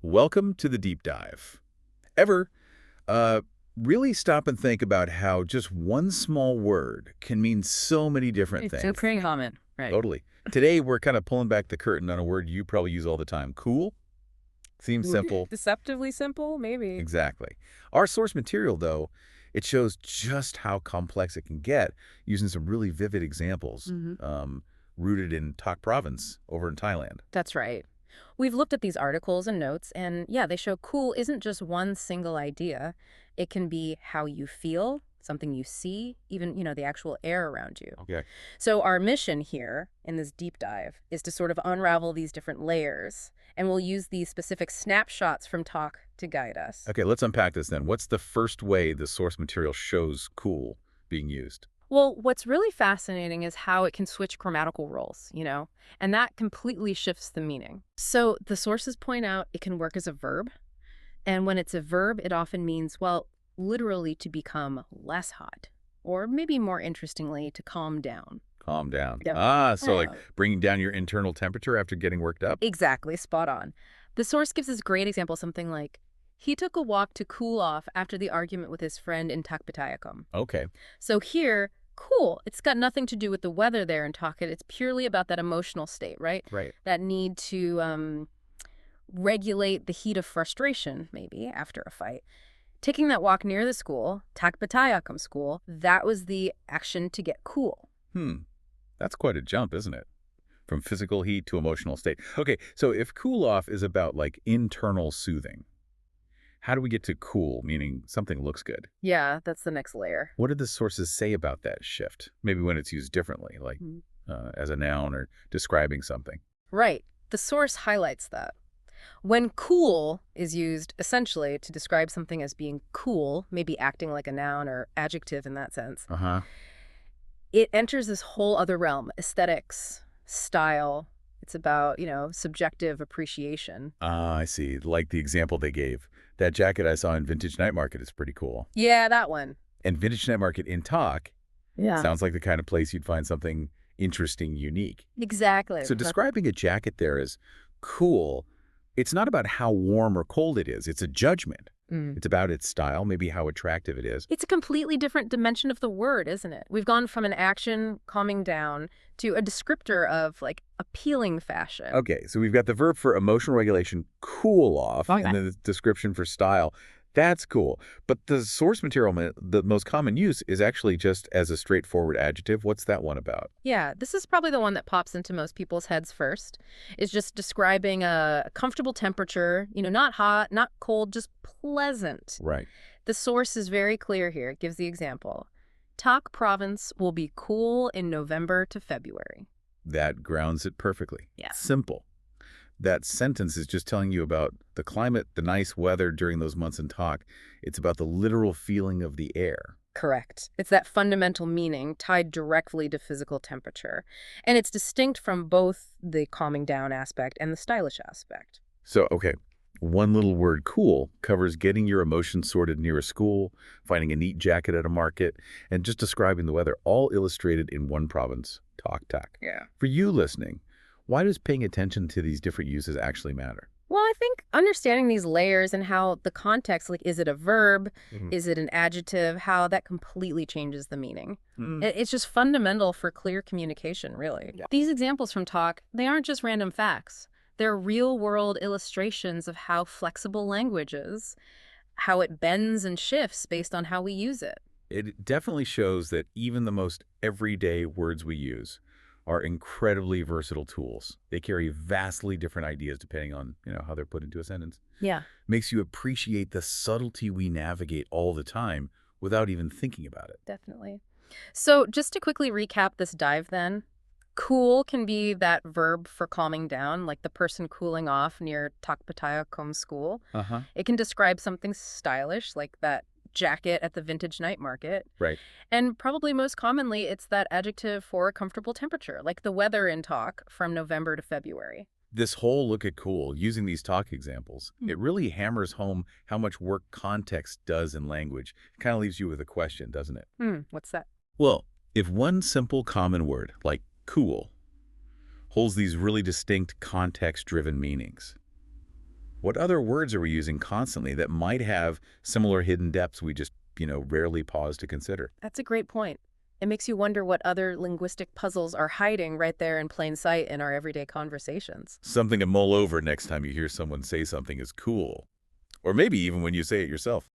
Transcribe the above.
Welcome to the deep dive. Ever, uh, really stop and think about how just one small word can mean so many different It's so things. pretty common, right? Totally. Today, we're kind of pulling back the curtain on a word you probably use all the time. Cool? Seems simple. Deceptively simple, maybe. Exactly. Our source material, though, it shows just how complex it can get using some really vivid examples rooted in Tak province over in Thailand. That's right. We've looked at these articles and notes, and yeah, they show cool isn't just one single idea. It can be how you feel, something you see, even, the actual air around you. Okay. So our mission here in this deep dive is to sort of unravel these different layers, and we'll use these specific snapshots from talk to guide us. Okay, let's unpack this then. What's the first way the source material shows cool being used? Well, what's really fascinating is how it can switch grammatical roles, and that completely shifts the meaning. So the sources point out it can work as a verb, and when it's a verb, it often means, well, literally to become less hot, or maybe more interestingly, to calm down. Calm down. Yep. So like bringing down your internal temperature after getting worked up? Exactly, spot on. The source gives this great example, something like, he took a walk to cool off after the argument with his friend in Takpatayakam. Okay. So here, cool, it's got nothing to do with the weather there in Takit. It's purely about that emotional state, right? Right. That need to regulate the heat of frustration, maybe, after a fight. Taking that walk near the school, Takpatayakam school, that was the action to get cool. That's quite a jump, isn't it? From physical heat to emotional state. Okay, so if cool off is about like internal soothing, how do we get to cool, meaning something looks good? Yeah, that's the next layer. What did the sources say about that shift? Maybe when it's used differently, like as a noun or describing something. Right. The source highlights that. When cool is used essentially to describe something as being cool, maybe acting like a noun or adjective in that sense, it enters this whole other realm, aesthetics, style. It's about, subjective appreciation. I see. Like the example they gave. That jacket I saw in Vintage Night Market is pretty cool. Yeah, that one. And Vintage Night Market in talk sounds like the kind of place you'd find something interesting, unique. Exactly. So describing a jacket there as cool, it's not about how warm or cold it is. It's a judgment. It's about its style, maybe how attractive it is. It's a completely different dimension of the word, isn't it? We've gone from an action, calming down, to a descriptor of, like, appealing fashion. Okay, so we've got the verb for emotional regulation, cool off, and then the description for style. That's cool. But the source material, the most common use, is actually just as a straightforward adjective. What's that one about? Yeah, this is probably the one that pops into most people's heads first. It's just describing a comfortable temperature, not hot, not cold, just pleasant. Right. The source is very clear here. It gives the example. Tak province will be cool in November to February. That grounds it perfectly. Yeah. Simple. That sentence is just telling you about the climate, the nice weather during those months in talk. It's about the literal feeling of the air. Correct. It's that fundamental meaning tied directly to physical temperature. And it's distinct from both the calming down aspect and the stylish aspect. So, okay, one little word, cool, covers getting your emotions sorted near a school, finding a neat jacket at a market, and just describing the weather, all illustrated in one province, talk. Yeah. For you listening, why does paying attention to these different uses actually matter? Well, I think understanding these layers and how the context, like, is it a verb? Is it an adjective? How that completely changes the meaning. It's just fundamental for clear communication, really. Yeah. These examples from talk, they aren't just random facts. They're real-world illustrations of how flexible language is, how it bends and shifts based on how we use it. It definitely shows that even the most everyday words we use are incredibly versatile tools. They carry vastly different ideas depending on, how they're put into a sentence. Yeah. Makes you appreciate the subtlety we navigate all the time without even thinking about it. Definitely. So just to quickly recap this dive then, cool can be that verb for calming down, like the person cooling off near Takpatayakam school. It can describe something stylish, like that jacket at the Vintage Night Market. Right. And probably most commonly, it's that adjective for a comfortable temperature, like the weather in talk from November to February. This whole look at cool, using these talk examples, it really hammers home how much work context does in language. It kind of leaves you with a question, doesn't it? What's that? Well, if one simple common word, like cool, holds these really distinct context-driven meanings, What other words are we using constantly that might have similar hidden depths we just, rarely pause to consider? That's a great point. It makes you wonder what other linguistic puzzles are hiding right there in plain sight in our everyday conversations. Something to mull over next time you hear someone say something is cool. Or maybe even when you say it yourself.